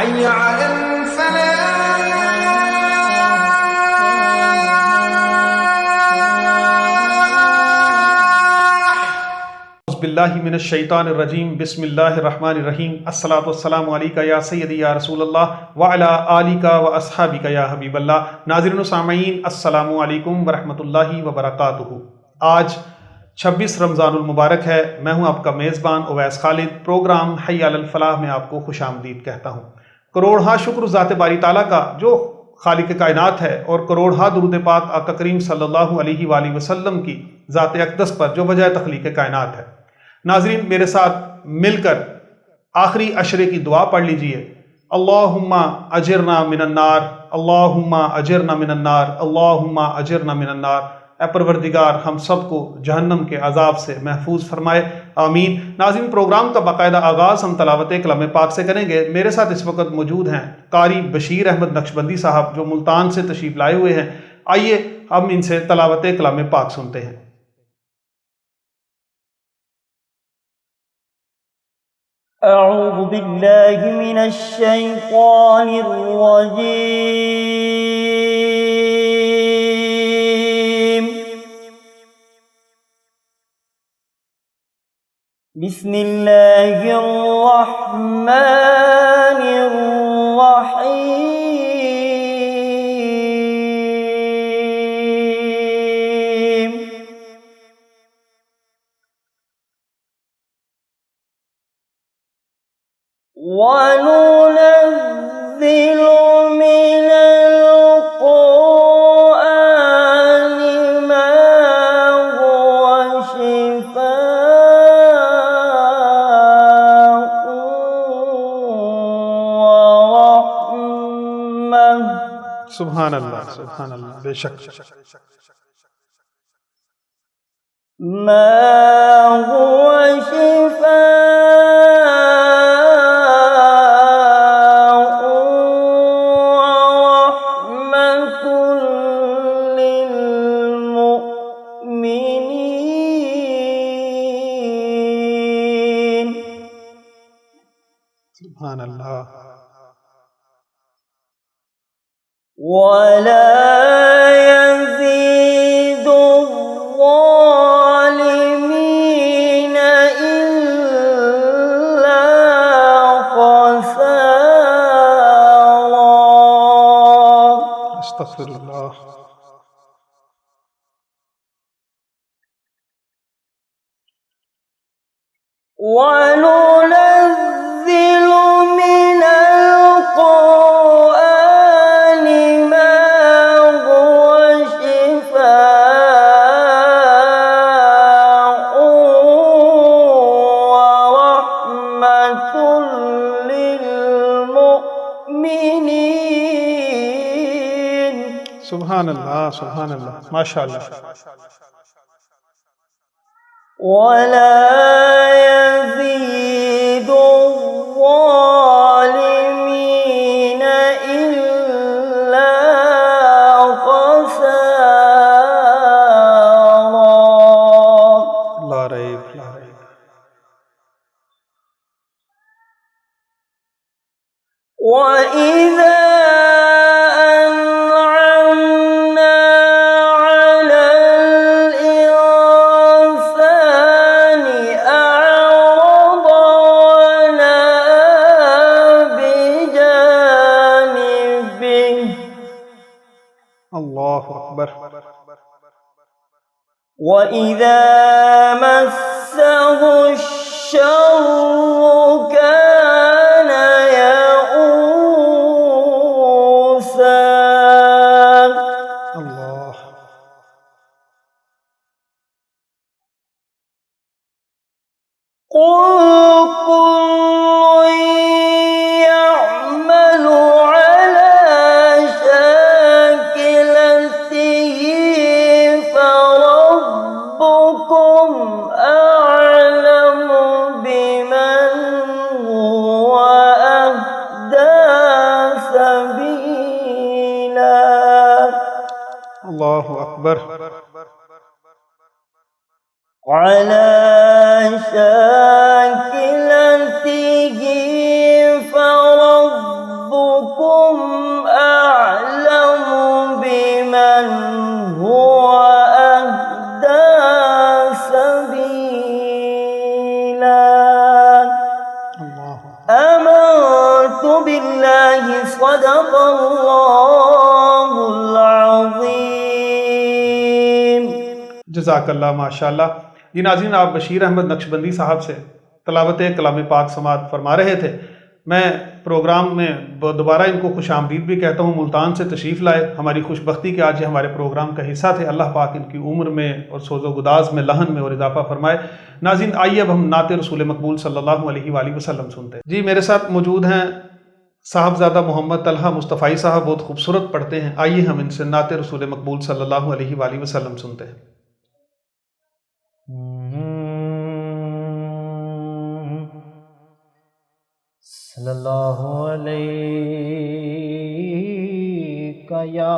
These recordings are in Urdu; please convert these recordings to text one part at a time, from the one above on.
حي على الفلاح. باللہ من الشیطان الرجیم، بسم اللہ الرحمن الرحیم۔ الصلاۃ والسلام علیکہ یا سیدی یا رسول اللہ وعلی آلک و اصحابک یا حبیب اللہ۔ ناظرین و سامعین، السلام علیکم ورحمۃ اللہ وبرکاتہ۔ آج 26 رمضان المبارک ہے۔ میں ہوں آپ کا میزبان اویس خالد۔ پروگرام حی علی الفلاح میں آپ کو خوش آمدید کہتا ہوں۔ کروڑہا شکر ذات باری تعالیٰ کا جو خالق کائنات ہے، اور کروڑہا درود پاک آقا کریم صلی اللہ علیہ وآلہ وسلم کی ذات اقدس پر جو وجہ تخلیق کائنات ہے۔ ناظرین، میرے ساتھ مل کر آخری عشرے کی دعا پڑھ لیجئے۔ اللہم اجرنا من النار، اللہم اجرنا من النار، اللہم اجرنا من النار۔ اے پروردگار، ہم سب کو جہنم کے عذاب سے محفوظ فرمائے، آمین۔ ناظرین، پروگرام کا باقاعدہ آغاز ہم تلاوت کلام پاک سے کریں گے۔ میرے ساتھ اس وقت موجود ہیں قاری بشیر احمد نقشبندی صاحب، جو ملتان سے تشریف لائے ہوئے ہیں۔ آئیے ہم ان سے تلاوت کلام پاک سنتے ہیں۔ اعوذ باللہ من الشیطان الرجیم، بسم اللہ الرحمن الرحیم۔ وَنُنَزِّلُ مِنَ الْقُرْآنِ مَا هُوَ شِفَاءٌ وَرَحْمَةٌ۔ سبحان اللہ، سبحان اللہ، بے شک۔ ما هو شفاء ورحمة للمؤمنين۔ سبحان اللہ۔ ولا يزيد الظالمين إلا خسارا۔ استغفر اللہ۔ وَنُنَزِّلُ مِنَ الْقُرْآنِ مَا هُوَ شِفَاءٌ وَرَحْمَةٌ لِلْمُؤْمِنِينَ۔ سبحان اللہ، سبحان اللہ، ماشاء اللہ۔ ولا يزيد الظالمين إلا خسارا۔ لا ریب، لا ریب۔ وَإِذَا أَنْعَمْنَا عَلَى الْإِنسَانِ أَعْرَضَ وَنَأَىٰ بِجَانِبِهِ۔ اللہ اکبر۔ وَإِذَا مَسَّهُ الشَّرُّ كَانَ يَئُوسًا۔ اللہ۔ قُلْ كُلٌّ يَعْمَلُ عَلَى شَاكِلَتِهِ فَرَبُّكُمْ أَعْلَمُ بِمَنْ هُوَ أَهْدَىٰ سَبِيلًا۔ اللہ اکبر۔ عَلَى شَاكِلَتِهِ فربكم بالله اللہ آمنت بالله صدق الله العظيم. جزاک اللہ ماشاء اللہ. جی ناظرین، آپ بشیر احمد نقشبندی صاحب سے تلاوت کلام پاک سماعت فرما رہے تھے. میں پروگرام میں دوبارہ ان کو خوش آمدید بھی کہتا ہوں. ملتان سے تشریف لائے، ہماری خوش بختی کہ آج یہ ہمارے پروگرام کا حصہ تھے. اللہ پاک ان کی عمر میں اور سوز و گداز میں، لہن میں اور اضافہ فرمائے. ناظرین آئیے اب ہم نعت رسول مقبول صلی اللہ علیہ وآلہ وسلم سنتے ہیں. جی میرے ساتھ موجود ہیں صاحبزادہ محمد طلحہ مصطفی صاحب، بہت خوبصورت پڑھتے ہیں. آئیے ہم ان سے نعت رسول مقبول صلی اللہ علیہ وآلہ وسلم سنتے ہیں. صلی اللہ علیہ یا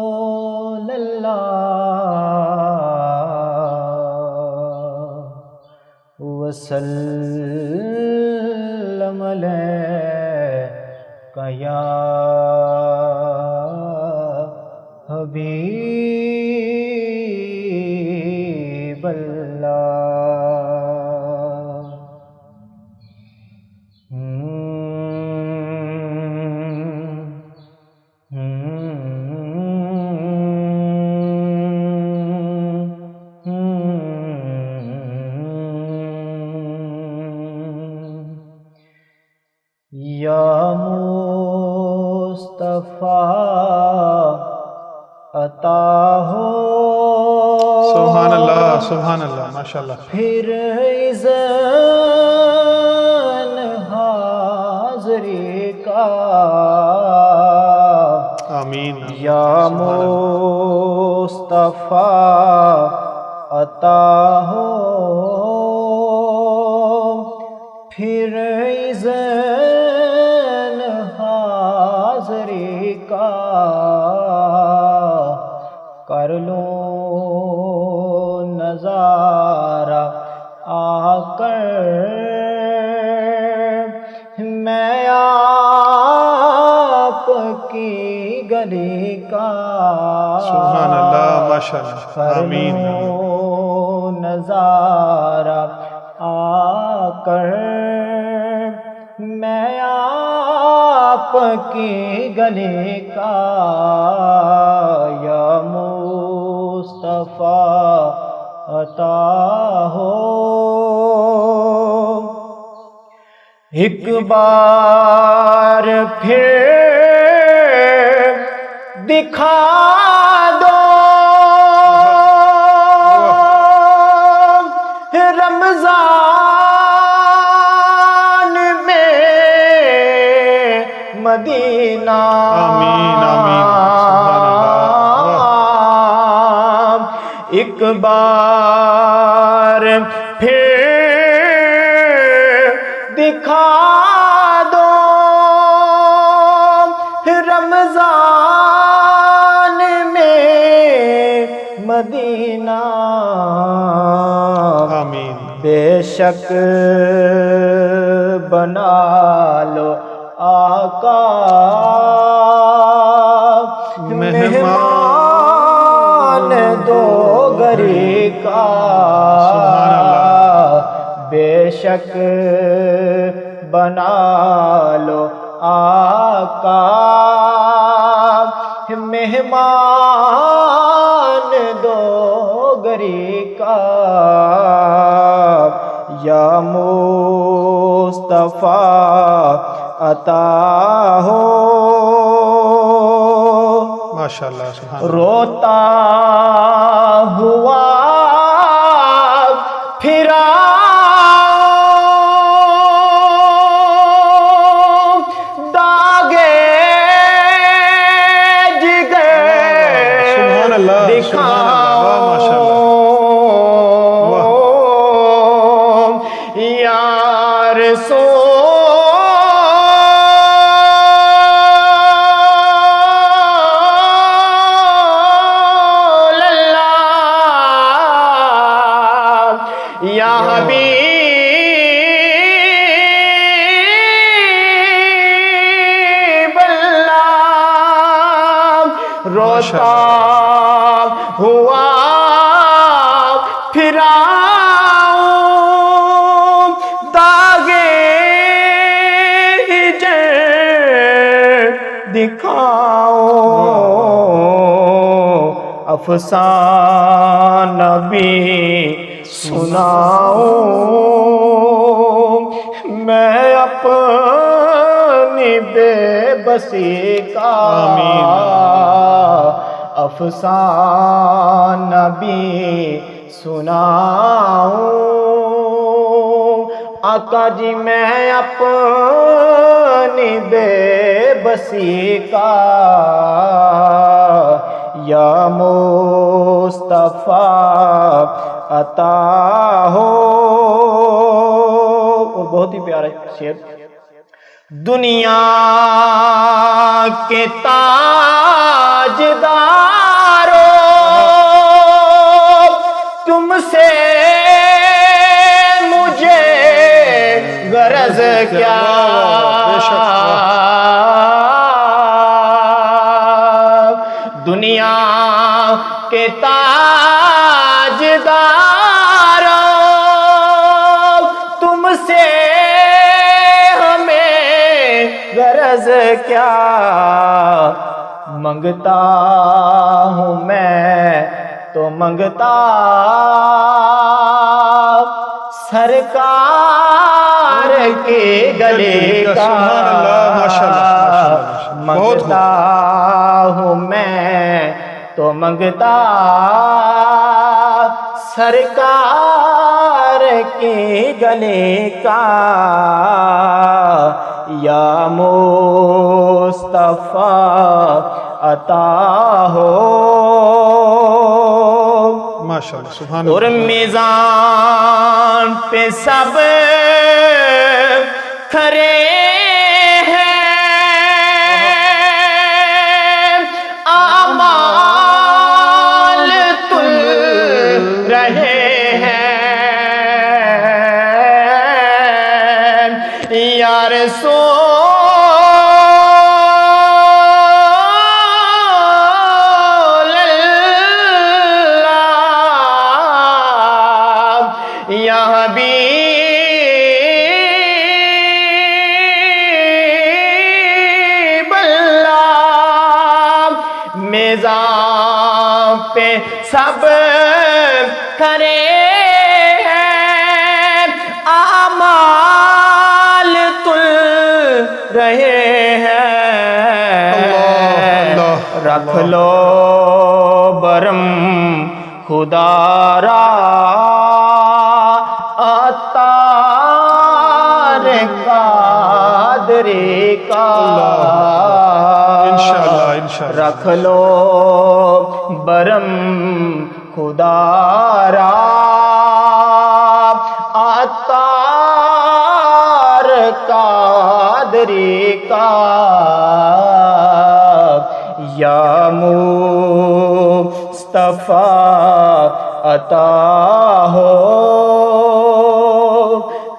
رسول اللہ وسلم علیہ یا حبیب اللہ. یا مصطفیٰ عطا ہو سبحان اللہ سبحان اللہ ماشاء اللہ. پھر اذن حاضری کا. آمین. یا مصطفیٰ عطا ہو پھر اذن حاضری کا. کر لوں نظارہ آ کر میں آپ کی گلی کا. سبحان اللہ ماشاء اللہ. کر آمین. لوں نظارہ آ کر میں آپ کی گلی کا. یا مصطفیٰ عطا ہو ایک بار پھر دکھا دو رمضان میں مدینہ. آمین آمین. ایک بار پھر دکھا دو رمضان میں مدینہ. آمین. بے شک بنا لو آقا مہمان دو گری کا. بے شک بنا لو آقا مہمان دو گری کا. یا مصطفیٰ عطا ہو ماشاءاللہ سبحان اللہ. روتا ہوا پھرا داغے جگر سبحان اللہ دکھاؤ یا رسول اللہ یا حبیب آتا ہوا پھراؤں داغے ہجر دکھاؤں افسانہ بھی سناؤں میں اپنی بے بسی کا افسانہ بھی سناؤں آقا جی میں اپنی بے بسی کا یا مصطفیٰ عطا ہو. اور بہت ہی پیارا شعر. دنیا کے تاجدارو تم سے مجھے غرض کیا دنیا کے تاجدارو تم سے غرض کیا منگتا ہوں میں تو منگتا سرکار کے گلے کا منگتا ہوں میں تو منگتا سرکار کے گلے کا یا مصطفیٰ عطا ہو. ماشاءاللہ سبحان اور میزان پہ سب کھڑے ہیں اعمال تل رہے ہیں یا رسول اللہ یا حبیب اللہ میزان پہ سب کھڑے ہیں اعمال تل رہے ہیں رکھ لو برم خدا را عطار قادری کا انشاءاللہ رکھ لو برم خدا را عطار قادری کا یا مصطفیٰ عطا ہو.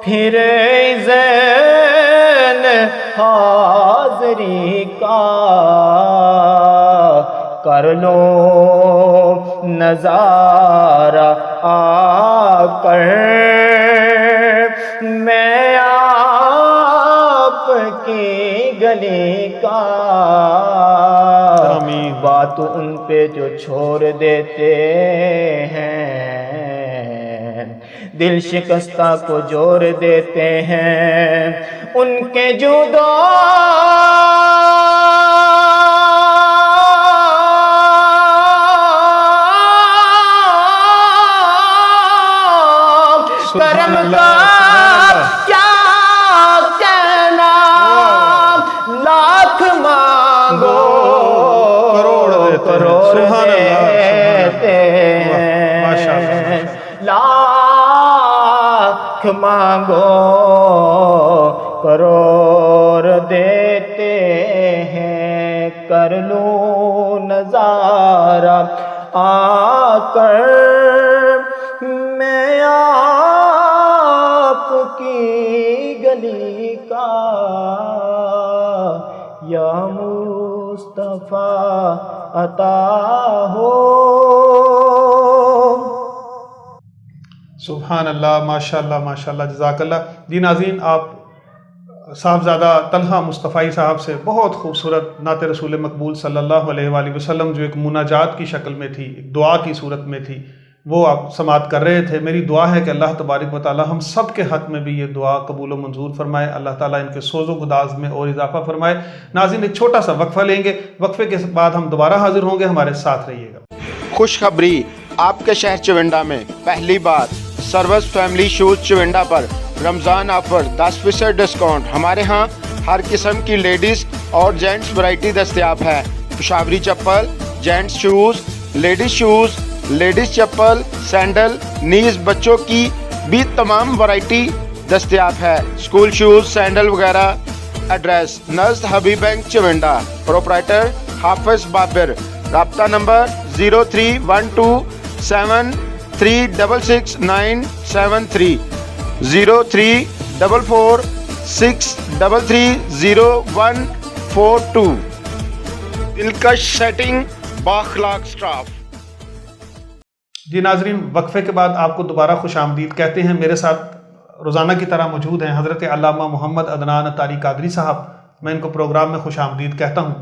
پھر زین حاضری کا کر لو نظارہ آ کر میں آپ کی گلی کا بات ان پہ جو چھوڑ دیتے ہیں دل شکستہ کو جوڑ دیتے ہیں ان کے جودو کرم کا کیا کہنا لاکھ مانگو کروڑ دیتے ہیں لاکھ مانگو کروڑ دیتے ہیں کر لوں نظارہ آ کر میں آپ کی گلی کا یا مصطفیٰ عطا ہو۔ سبحان اللہ، ماشاء اللہ، ماشاء اللہ، جزاک اللہ۔ جی ناظرین، آپ صاحبزادہ طلحہ مصطفی صاحب سے بہت خوبصورت نعت رسول مقبول صلی اللہ علیہ وآلہ وسلم جو ایک مناجات کی شکل میں تھی، ایک دعا کی صورت میں تھی، وہ آپ سماعت کر رہے تھے۔ میری دعا ہے کہ اللہ تبارک و تعالی ہم سب کے حق میں بھی یہ دعا قبول و منظور فرمائے، اللہ تعالیٰ ان کے سوز و گداز میں اور اضافہ فرمائے۔ ناظرین، ایک چھوٹا سا وقفہ لیں گے، وقفے کے بعد ہم دوبارہ حاضر ہوں گے، ہمارے ساتھ رہیے گا۔ خوشخبری، آپ کے شہر چونڈا میں پہلی بار سروس فیملی شوز چونڈا پر رمضان آفر 10% ڈسکاؤنٹ۔ ہمارے ہاں ہر قسم کی لیڈیز اور جینٹس ورائٹی دستیاب ہے۔ پشاوری چپل، جینٹس شوز، لیڈیز چپل، سینڈل، نیز بچوں کی بھی تمام ورائٹی دستیاب ہے۔ اسکول شوز، سینڈل وغیرہ۔ ایڈریس نزد حبیب بینک چونڈا، پروپرائٹر حافظ بابر۔ رابطہ نمبر 03127366973 03446330142۔ دلکش سیٹنگ، بااخلاق سٹاف۔ جی ناظرین، وقفے کے بعد آپ کو دوبارہ خوش آمدید کہتے ہیں۔ میرے ساتھ روزانہ کی طرح موجود ہیں حضرت علامہ محمد عدنان اطاری قادری صاحب، میں ان کو پروگرام میں خوش آمدید کہتا ہوں۔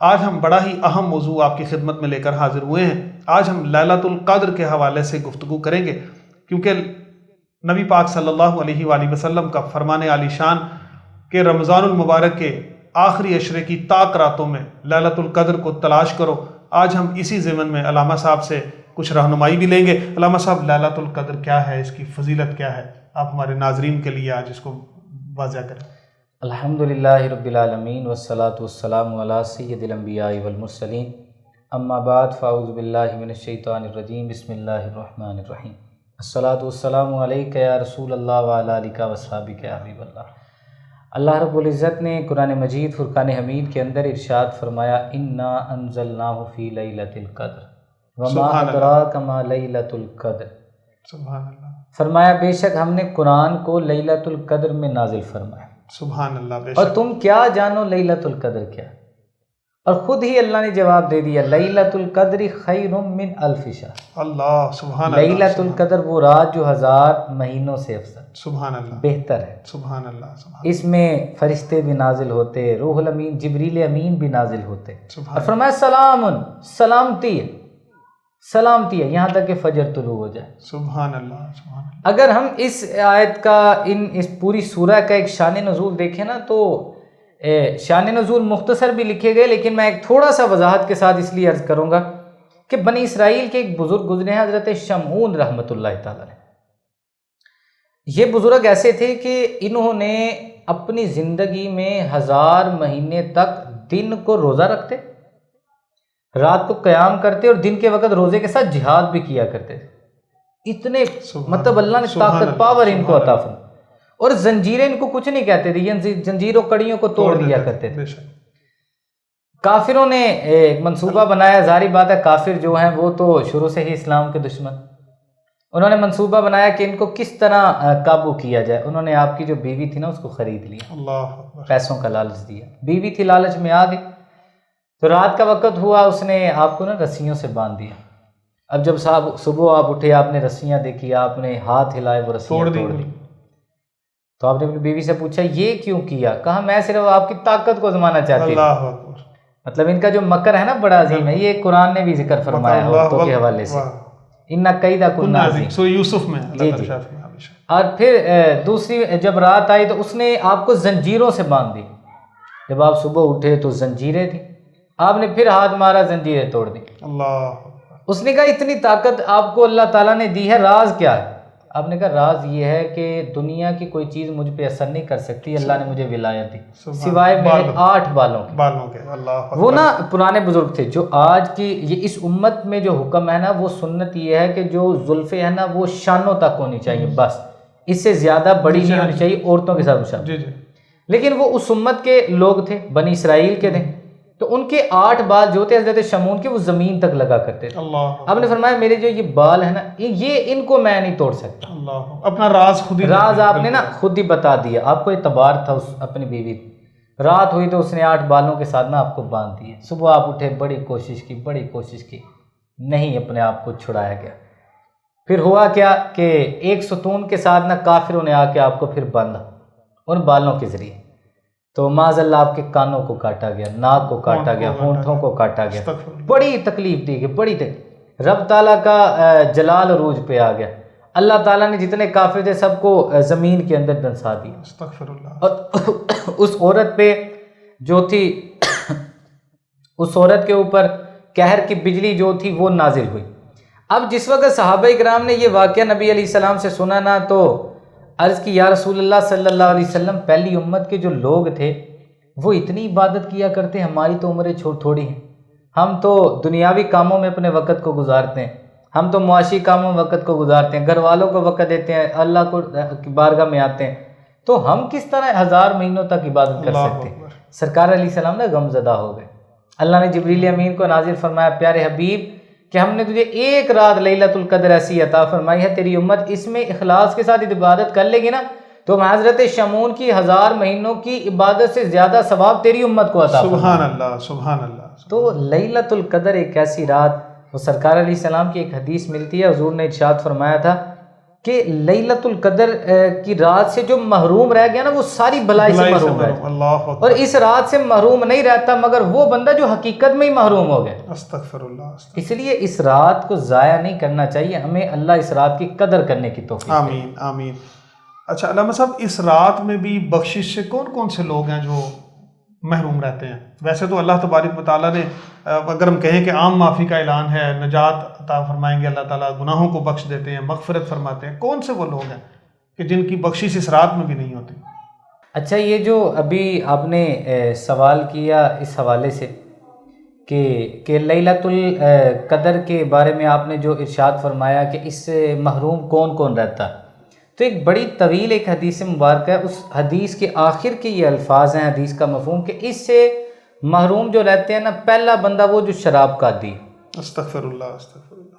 آج ہم بڑا ہی اہم موضوع آپ کی خدمت میں لے کر حاضر ہوئے ہیں۔ آج ہم لیلۃ القدر کے حوالے سے گفتگو کریں گے، کیونکہ نبی پاک صلی اللہ علیہ وآلہ وسلم کا فرمان عالی شان کہ رمضان المبارک کے آخری عشرے کی طاق راتوں میں لیلۃ القدر کو تلاش کرو۔ آج ہم اسی ضمن میں علامہ صاحب سے کچھ رہنمائی بھی لیں گے۔ علامہ صاحب، لیلۃ القدر کیا ہے، اس کی فضیلت کیا ہے؟ آپ ہمارے ناظرین کے لیے آج اس کو واضح کریں۔ الحمدللہ رب العالمین والصلاة والسلام علی سید الانبیاء والمرسلین، اما بعد فاعوذ باللہ من الشیطان الرجیم، بسم اللہ الرحمن الرحیم۔ الصلاة والسلام علیک یا رسول اللہ وعلی آلک واصحابک یا حبیب اللہ۔ اللہ رب العزت نے قرآن مجید فرقان حمید کے اندر ارشاد فرمایا، انا انزلناہ فی لیلۃ القدر وما ادراک ما لیلۃ القدر۔ سبحان اللہ، فرمایا بے شک ہم نے قرآن کو لیلۃ القدر میں نازل فرمایا، سبحان اللہ، بے اور شک۔ تم کیا جانو لیلۃ القدر کیا؟ اور خود ہی اللہ نے جواب دے دیا، لیلۃ القدر خیر من الف شہر۔ اللہ، سبحان اللہ، لیلۃ القدر وہ رات جو 1000 مہینوں سے افضل، سبحان اللہ، بہتر ہے۔ سبحان اللہ، سبحان اس میں فرشتے بھی نازل ہوتے، روح الامین جبریل امین بھی نازل ہوتے، سبحان اور فرمایا سلام، سلامتی ہے، سلامتی ہے یہاں تک کہ فجر طلوع ہو جائے۔ سبحان اللہ، سبحان اللہ۔ اگر ہم اس آیت کا اس پوری سورہ کا ایک شان نزول دیکھیں نا، تو شان نزول مختصر بھی لکھے گئے، لیکن میں ایک تھوڑا سا وضاحت کے ساتھ اس لیے عرض کروں گا کہ بنی اسرائیل کے ایک بزرگ گزرے ہیں، حضرت شمعون رحمۃ اللہ تعالیٰ علیہ۔ یہ بزرگ ایسے تھے کہ انہوں نے اپنی زندگی میں 1000 مہینے تک دن کو روزہ رکھتے، رات کو قیام کرتے، اور دن کے وقت روزے کے ساتھ جہاد بھی کیا کرتے تھے۔ اتنے مطلب اللہ نے طاقت پاور ان کو عطا فرمائی، اور زنجیریں ان کو کچھ نہیں کہتے تھے، یہ زنجیروں کڑیوں کو توڑ دیا کرتے تھے۔ کافروں نے ایک منصوبہ بنایا، ظاہری بات ہے کافر جو ہیں وہ تو شروع سے ہی اسلام کے دشمن، انہوں نے منصوبہ بنایا کہ ان کو کس طرح قابو کیا جائے۔ انہوں نے آپ کی جو بیوی تھی نا اس کو خرید لیا، اللہ، پیسوں کا لالچ دیا، بیوی تھی لالچ میں آ گئی، تو رات کا وقت ہوا، اس نے آپ کو نا رسیوں سے باندھ دیا۔ اب جب صبح آپ اٹھے، آپ نے رسیاں دیکھی، آپ نے ہاتھ ہلائے، وہ رسیاں توڑ دی، تو آپ نے اپنی بیوی سے پوچھا یہ کیوں کیا؟ کہا میں صرف آپ کی طاقت کو آزمانا چاہتی ہوں۔ اللہ اکبر۔ مطلب ان کا جو مکر ہے نا بڑا عظیم ہے، یہ قرآن نے بھی ذکر فرمایا ہے عورتوں کے حوالے سے، ان کیدا کننا عظیم، سورہ یوسف میں جی اللہ جی۔ تعالیٰ ارشاد فرمایا۔ اور پھر دوسری جب رات آئی تو اس نے آپ کو زنجیروں سے باندھ دی، جب آپ صبح اٹھے تو زنجیریں تھیں، آپ نے پھر ہاتھ مارا، زنجیریں توڑ دی۔ اللہ، اس نے کہا اتنی طاقت آپ کو اللہ تعالیٰ نے دی ہے، راز کیا ہے؟ آپ نے کہا راز یہ ہے کہ دنیا کی کوئی چیز مجھ پہ اثر نہیں کر سکتی، اللہ نے مجھے ولایت دی سوائے میرے 8 بالوں کے۔ اللہ وہ نا پرانے بزرگ تھے، جو آج کی یہ اس امت میں جو حکم ہے نا، وہ سنت یہ ہے کہ جو زلفیں ہیں نا وہ شانوں تک ہونی چاہیے، بس اس سے زیادہ بڑی نہیں ہونی چاہیے، عورتوں کے ساتھ مشابہ۔ جی جی۔ لیکن وہ اس امت کے لوگ تھے، بنی اسرائیل کے تھے، تو ان کے 8 بال جو تھے حضرت شمعون کے، وہ زمین تک لگا کرتے تھے۔ اللہ، آپ نے فرمایا میرے جو یہ بال ہیں نا، یہ ان کو میں نہیں توڑ سکتا۔ اللہ، اپنا راز خود ہی، راز آپ نے نا خود ہی بتا دیا، آپ کو اعتبار تھا اس اپنی بیوی، رات ہوئی تو اس نے 8 بالوں کے ساتھ نا آپ کو باندھ دیے. صبح آپ اٹھے، بڑی کوشش کی، نہیں اپنے آپ کو چھڑایا گیا. پھر ہوا کیا کہ ایک ستون کے ساتھ نا کافروں نے آ کے آپ کو پھر باندھا ان بالوں کے ذریعے. تو معاذ اللہ آپ کے کانوں کو کاٹا گیا، ناک کو کاٹا گیا، ہونٹوں کو کاٹا گیا، بڑی تکلیف دی گئی، بڑی تکلیف. رب تعالیٰ کا جلال عروج پہ آ گیا. اللہ تعالیٰ نے جتنے کافر تھے سب کو زمین کے اندر دنسا دیا. استغفر اللہ. اور اس عورت پہ جو تھی اس عورت کے اوپر قہر کی بجلی جو تھی وہ نازل ہوئی. اب جس وقت صحابہ کرام نے یہ واقعہ نبی علیہ السلام سے سنا نا تو عرض کی یا رسول اللہ صلی اللہ علیہ وسلم، پہلی امت کے جو لوگ تھے وہ اتنی عبادت کیا کرتے ہیں، ہماری تو عمریں تھوڑی ہیں، ہم تو دنیاوی کاموں میں اپنے وقت کو گزارتے ہیں، ہم تو معاشی کاموں میں وقت کو گزارتے ہیں، گھر والوں کو وقت دیتے ہیں، اللہ کو کی بارگاہ میں آتے ہیں، تو ہم کس طرح 1000 مہینوں تک عبادت کر سکتے ہیں؟ سرکار علیہ السلام نے غم زدہ ہو گئے. اللہ نے جبریل امین کو نازل فرمایا، پیارے حبیب کہ ہم نے تجھے ایک رات لیلۃ القدر ایسی عطا فرمائی ہے، تیری امت اس میں اخلاص کے ساتھ عبادت کر لے گی نا تو حضرت شمعون کی 1000 مہینوں کی عبادت سے زیادہ ثواب تیری امت کو عطا فرمائے. سبحان اللہ، سبحان اللہ. تو لیلۃ القدر ایک ایسی رات، وہ سرکار علیہ السلام کی ایک حدیث ملتی ہے، حضور نے ارشاد فرمایا تھا کہ لیلۃ القدر کی رات سے جو محروم رہ گیا نا وہ ساری بھلائی سے محروم ہے. اور اس رات سے محروم نہیں رہتا مگر وہ بندہ جو حقیقت میں ہی محروم ہو گیا. استغفر اللہ. اس لیے اس رات کو ضائع نہیں کرنا چاہیے، ہمیں اللہ اس رات کی قدر کرنے کی توفیق دے. آمین آمین. اچھا علامہ صاحب، اس رات میں بھی بخشش سے کون کون سے لوگ ہیں جو محروم رہتے ہیں؟ ویسے تو اللہ تبارک و تعالیٰ نے اگر ہم کہیں کہ عام معافی کا اعلان ہے، نجات عطا فرمائیں گے، اللہ تعالیٰ گناہوں کو بخش دیتے ہیں، مغفرت فرماتے ہیں، کون سے وہ لوگ ہیں کہ جن کی بخشش اس رات میں بھی نہیں ہوتی؟ اچھا، یہ جو ابھی آپ نے سوال کیا اس حوالے سے کہ لیلۃ القدر کے بارے میں آپ نے جو ارشاد فرمایا کہ اس سے محروم کون کون رہتا، تو ایک بڑی طویل ایک حدیث مبارکہ ہے. اس حدیث کے آخر کے یہ الفاظ ہیں حدیث کا مفہوم کہ اس سے محروم جو رہتے ہیں نا، پہلا بندہ وہ جو شراب کا عادی، استغفر اللہ استغفر اللہ.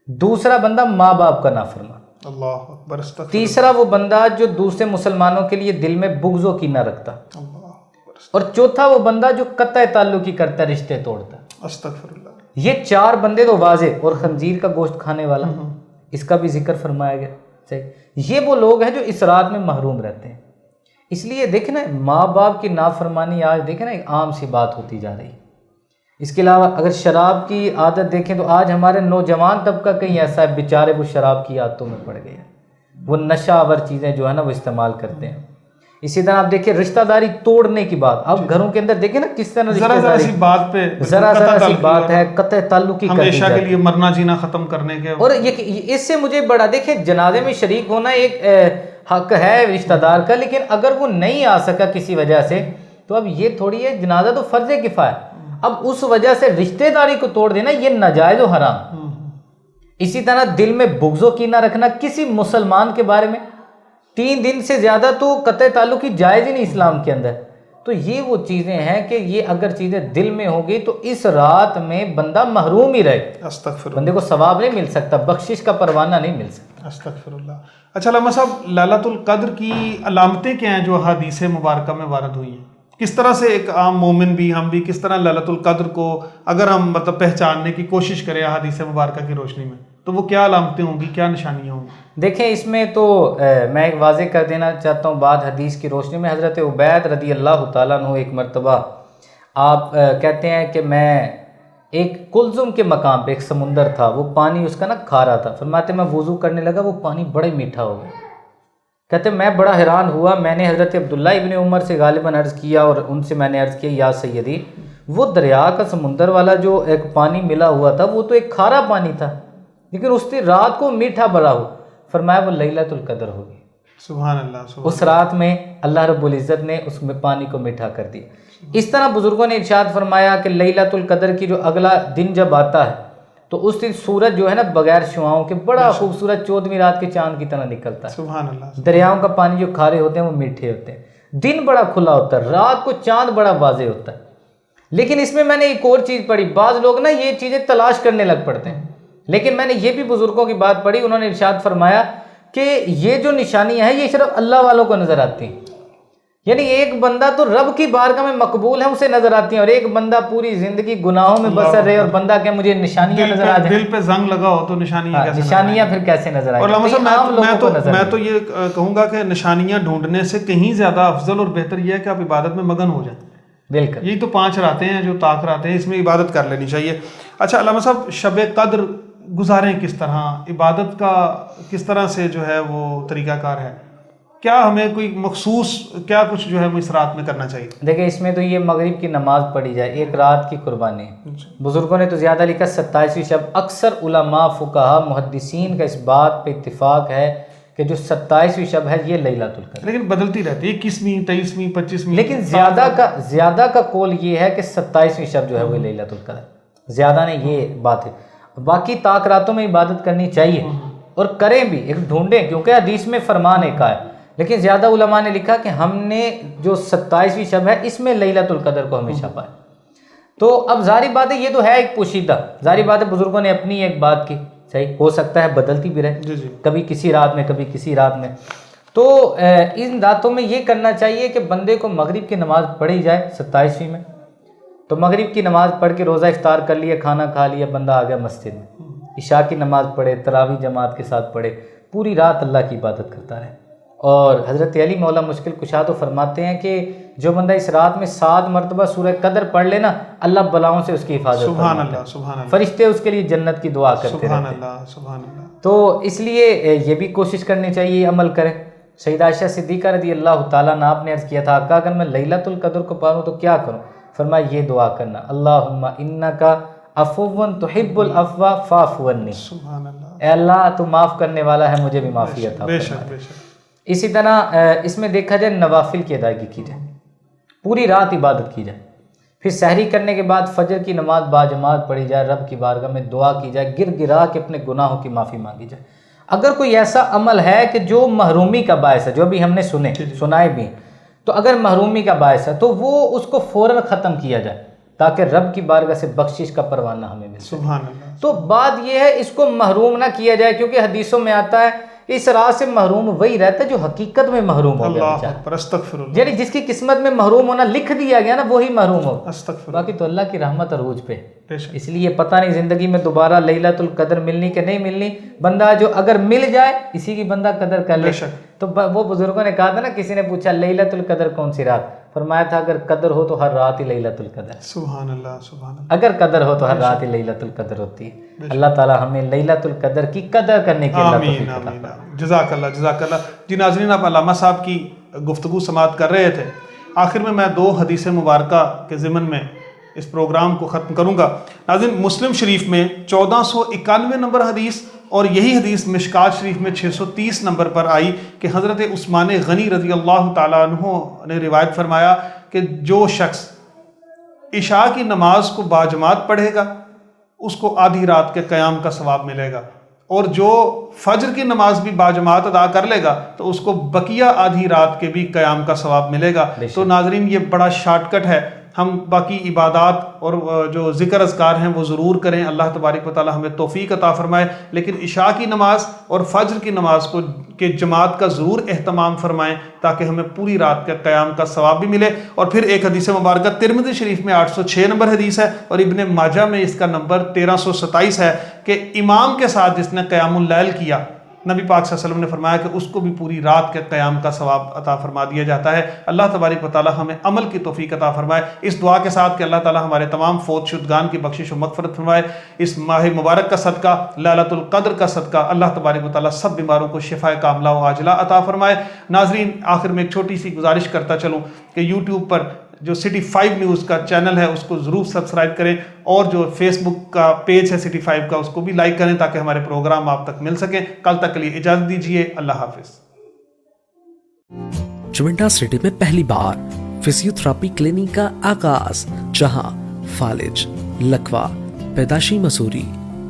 دوسرا بندہ ماں باپ کا نافرمان، اللہ اکبر. استغفر. تیسرا وہ بندہ جو دوسرے مسلمانوں کے لیے دل میں بغض و کینہ رکھتا، اللہ اکبر. اور چوتھا وہ بندہ جو قطع تعلقی کرتا، رشتے توڑتا. استغفر اللہ. یہ 4 بندے تو واضح، اور خنزیر کا گوشت کھانے والا اس کا بھی ذکر فرمایا گیا. یہ وہ لوگ ہیں جو اس رات میں محروم رہتے ہیں. اس لیے دیکھیں نا، ماں باپ کی نافرمانی آج دیکھیں نا ایک عام سی بات ہوتی جا رہی ہے. اس کے علاوہ اگر شراب کی عادت دیکھیں تو آج ہمارے نوجوان طبقہ کہیں ایسا ہے بیچارے وہ شراب کی عادتوں میں پڑ گئے ہیں، وہ نشہ آور چیزیں جو ہے نا وہ استعمال کرتے ہیں. اسی طرح آپ دیکھیں رشتہ داری توڑنے کی بات، اب گھروں کے اندر دیکھیں نا کس طرح ذرا ذرا سی بات پہ ذرا سی بات ہے قطع تعلقی کر دی ہمیشہ جاتی کے لیے مرنا جینا ختم کرنے کے. اور یہ اس سے مجھے بڑا، دیکھیں جنازے میں شریک ہونا ایک حق ہے رشتہ دار کا، لیکن اگر وہ نہیں آ سکا کسی وجہ سے تو اب یہ تھوڑی ہے، جنازہ تو فرض کفایہ، اب اس وجہ سے رشتہ داری کو توڑ دینا یہ ناجائز و حرام. اسی طرح دل میں بغض و کینہ رکھنا کسی مسلمان کے بارے میں، 3 دن سے زیادہ تو قطع تعلق کی جائز ہی نہیں اسلام کے اندر. تو یہ وہ چیزیں ہیں کہ یہ اگر چیزیں دل میں ہوں گی تو اس رات میں بندہ محروم ہی رہے، استغفر. بندے کو ثواب نہیں مل سکتا، بخشش کا پروانہ نہیں مل سکتا. استغفر اللہ. اچھا علامہ صاحب، لیلۃ القدر کی علامتیں کیا ہیں جو حدیث مبارکہ میں وارد ہوئی ہیں؟ کس طرح سے ایک عام مومن بھی، ہم بھی کس طرح لیلۃ القدر کو اگر ہم پہچاننے کی کوشش کریں حدیث مبارکہ کی روشنی میں تو وہ کیا علامتیں ہوں گی، کیا نشانیاں ہوں گی؟ دیکھیں اس میں تو میں ایک واضح کر دینا چاہتا ہوں بات حدیث کی روشنی میں. حضرت عبید رضی اللہ تعالیٰ عنہ ایک مرتبہ آپ کہتے ہیں کہ میں ایک کلزم کے مقام پہ، ایک سمندر تھا، وہ پانی اس کا نا کھارا تھا، فرماتے میں وضو کرنے لگا وہ پانی بڑا میٹھا ہو گیا. کہتے میں بڑا حیران ہوا، میں نے حضرت عبداللہ ابن عمر سے غالباً عرض کیا اور ان سے میں نے عرض کیا یا سیدی، وہ دریا کا سمندر والا جو ایک پانی ملا ہوا تھا وہ تو ایک کھارا پانی تھا، لیکن اس کی رات کو میٹھا بڑا ہو. فرمایا وہ لیلۃ القدر ہوگی. سبحان اللہ. اس رات میں اللہ رب العزت نے اس میں پانی کو میٹھا کر دیا. اس طرح بزرگوں نے ارشاد فرمایا کہ لیلۃ القدر کی جو اگلا دن جب آتا ہے تو اس دن سورج جو ہے نا بغیر شعاؤں کے بڑا خوبصورت 14ویں رات کے چاند کی طرح نکلتا ہے. سبحان اللہ. دریاؤں کا پانی جو کھارے ہوتے ہیں وہ میٹھے ہوتے ہیں، دن بڑا کھلا ہوتا ہے، رات کو چاند بڑا واضح ہوتا ہے. لیکن اس میں نے ایک اور چیز پڑھی، بعض لوگ نا یہ چیزیں تلاش کرنے لگ پڑتے ہیں، لیکن میں نے یہ بھی بزرگوں کی بات پڑھی، انہوں نے ارشاد فرمایا کہ یہ جو نشانیاں ہیں یہ صرف اللہ والوں کو نظر آتی ہیں. یعنی ایک بندہ تو رب کی بارگاہ میں مقبول ہے، اسے نظر آتی ہیں، اور ایک بندہ پوری زندگی گناہوں میں بسر رہے اور بندہ کہ مجھے نشانیاں نظر آ جائیں، دل پہ زنگ لگا ہو تو نشانیاں کیسے نشانیاں پھر کیسے نظر آئیں؟ اور علامہ صاحب میں تو یہ کہوں گا کہ نشانیاں ڈھونڈنے سے کہیں زیادہ افضل اور بہتر یہ ہے کہ آپ عبادت میں مگن ہو جائیں. بالکل، یہی تو 5 راتیں ہیں جو طاق راتیں ہیں، اس میں عبادت کر لینی چاہیے. اچھا علامہ صاحب، شب قدر گزاریں کس طرح، عبادت کا کس طرح سے جو ہے وہ طریقہ کار ہے، کیا ہمیں کوئی مخصوص کیا کچھ جو ہے وہ اس رات میں کرنا چاہیے؟ دیکھیں اس میں تو یہ مغرب کی نماز پڑھی جائے، ایک رات کی قربانی. بزرگوں نے تو زیادہ لکھا 27ویں شب. اکثر علماء فقہا محدثین کا اس بات پہ اتفاق ہے کہ جو 27ویں شب ہے یہ لیلۃ القدر، لیکن بدلتی رہتی ہے، 21ویں 23ویں 25ویں، لیکن زیادہ کا قول یہ ہے کہ 27ویں شب جو ہے وہ لیلۃ القدر، زیادہ نے یہ بات ہے. باقی طاق راتوں میں عبادت کرنی چاہیے اور کریں بھی، ایک ڈھونڈیں، کیونکہ حدیث میں فرمان ایک ہے، لیکن زیادہ علماء نے لکھا کہ ہم نے جو 27ویں شب ہے اس میں لیلۃ القدر کو ہمیشہ پائے. تو اب ظاہری بات ہے یہ تو ہے ایک پوشیدہ، ظاہری بات ہے بزرگوں نے اپنی ایک بات کی، صحیح ہو سکتا ہے بدلتی بھی رہے، کبھی کسی رات میں کبھی کسی رات میں. تو ان راتوں میں یہ کرنا چاہیے کہ بندے کو مغرب کی نماز پڑھی جائے 27ویں میں، تو مغرب کی نماز پڑھ کے روزہ افطار کر لیا، کھانا کھا لیا، بندہ آ گیا مسجد میں، عشاء کی نماز پڑھے، تراویح جماعت کے ساتھ پڑھے، پوری رات اللہ کی عبادت کرتا رہے. اور حضرت علی مولا مشکل کشا تو فرماتے ہیں کہ جو بندہ اس رات میں 7 مرتبہ سورہ قدر پڑھ لینا، اللہ بلاؤں سے اس کی حفاظت فرماتا ہے. سبحان اللہ، سبحان اللہ. فرشتے اس کے لیے جنت کی دعا کرتے رہتے ہیں. سبحان اللہ، سبحان اللہ. تو اس لیے یہ بھی کوشش کرنی چاہیے، عمل کریں. سیدہ عائشہ صدیقہ رضی اللہ تعالیٰ عنہ آپ نے عرض کیا تھا آقا اگر میں لیلۃ القدر کو پڑھوں تو کیا کروں؟ فرمایا یہ دعا کرنا، اللہم انکا عفو تحب العفو فاعف عنی. سبحان اللہ. اے اللہ تو معاف کرنے والا ہے، مجھے بھی معافی عطا فرما. بے شک بے شک. اسی طرح اس میں دیکھا جائے نوافل کی ادائیگی کی جائے، پوری رات عبادت کی جائے، پھر سحری کرنے کے بعد فجر کی نماز باجماعت پڑھی جائے، رب کی بارگاہ میں دعا کی جائے، گر گرا کے اپنے گناہوں کی معافی مانگی جائے. اگر کوئی ایسا عمل ہے کہ جو محرومی کا باعث ہے، جو بھی ہم نے سنائے بھی، تو اگر محرومی کا باعث ہے تو وہ اس کو فوراً ختم کیا جائے تاکہ رب کی بارگاہ سے بخشش کا پروانہ ہمیں مل سکے. سبحان اللہ. تو بات یہ ہے اس کو محروم نہ کیا جائے، کیونکہ حدیثوں میں آتا ہے اس راہ سے محروم وہی رہتا ہے جو حقیقت میں محروم ہو گیا. اللہ اکبر، استغفر اللہ. یعنی جس کی قسمت میں محروم ہونا لکھ دیا گیا نا وہی محروم ہو. استغفر. باقی تو اللہ کی رحمت عروج پہ، اس لیے پتہ نہیں زندگی میں دوبارہ لیلۃ القدر ملنی کہ نہیں ملنی. بندہ جو اگر مل جائے اسی کی بندہ قدر کر لے. تو وہ بزرگوں نے کہا تھا نا، کسی نے پوچھا لیلۃ القدر کون سی رات، فرمایا تھا اگر قدر ہو تو ہر رات ہی لیلۃ القدر. سبحان اللہ، سبحان اللہ. اگر قدر ہو تو ہر رات ہی لیلۃ القدر ہوتی ہے. اللہ تعالی ہمیں لیلۃ القدر کی قدر کرنے کی آمین آمین. جزاک اللہ، جزاک اللہ. جی ناظرین، آپ علامہ صاحب کی گفتگو سماعت کر رہے تھے. آخر میں دو حدیث مبارکہ کے ضمن میں اس پروگرام کو ختم کروں گا. ناظرین، مسلم شریف میں 1491 نمبر حدیث اور یہی حدیث مشکات شریف میں 630 نمبر پر آئی کہ حضرت عثمان غنی رضی اللہ تعالیٰ عنہ نے روایت فرمایا کہ جو شخص عشاء کی نماز کو باجماعت پڑھے گا اس کو آدھی رات کے قیام کا ثواب ملے گا، اور جو فجر کی نماز بھی باجماعت ادا کر لے گا تو اس کو بقیہ آدھی رات کے بھی قیام کا ثواب ملے گا. تو ناظرین، یہ بڑا شارٹ کٹ ہے. ہم باقی عبادات اور جو ذکر اذکار ہیں وہ ضرور کریں، اللہ تبارک و تعالی ہمیں توفیق عطا فرمائے، لیکن عشاء کی نماز اور فجر کی نماز کو کے جماعت کا ضرور اہتمام فرمائیں تاکہ ہمیں پوری رات کے قیام کا ثواب بھی ملے. اور پھر ایک حدیث مبارکہ ترمذی شریف میں 806 نمبر حدیث ہے اور ابن ماجہ میں اس کا نمبر 1327 ہے کہ امام کے ساتھ جس نے قیام اللیل کیا، نبی پاک صلی اللہ علیہ وسلم نے فرمایا کہ اس کو بھی پوری رات کے قیام کا ثواب عطا فرما دیا جاتا ہے. اللہ تبارک و تعالی ہمیں عمل کی توفیق عطا فرمائے. اس دعا کے ساتھ کہ اللہ تعالی ہمارے تمام فوت شدگان کی بخشش و مغفرت فرمائے. اس ماہ مبارک کا صدقہ، لیلۃ القدر کا صدقہ، اللہ تبارک و تعالی سب بیماروں کو شفاء کاملہ و عاجلہ عطا فرمائے. ناظرین، آخر میں ایک چھوٹی سی گزارش کرتا چلوں کہ یوٹیوب پر جو سٹی 5 نیوز کا چینل ہے اس کو ضرور سبسکرائب کریں، اور جو فیس بک کا پیج ہے سٹی 5 کا اس کو بھی لائک کریں تاکہ ہمارے پروگرام آپ تک مل سکیں. کل تک کے لیے اجازت دیجیے. اللہ حافظ. چونٹا سٹی میں پہلی بار فزیو تھراپی کلینک کا آغاز، جہاں فالج، لکوا، پیدائشی مسوری،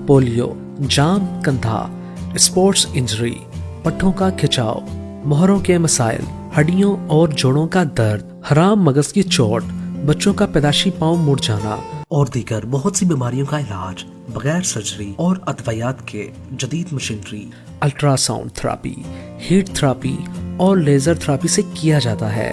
پولیو، جام کندھا، اسپورٹس انجری، پٹھوں کا کھچاؤ، مہروں کے مسائل، ہڈیوں اور جوڑوں کا درد، حرام مغز کی چوٹ، بچوں کا پیدائشی پاؤں مڑ جانا اور دیگر بہت سی بیماریوں کا علاج بغیر سرجری اور ادویات کے جدید machinery, ultra sound therapy, heat therapy اور لیزر تھراپی سے کیا جاتا ہے.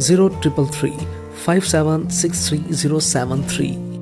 0333 5763 073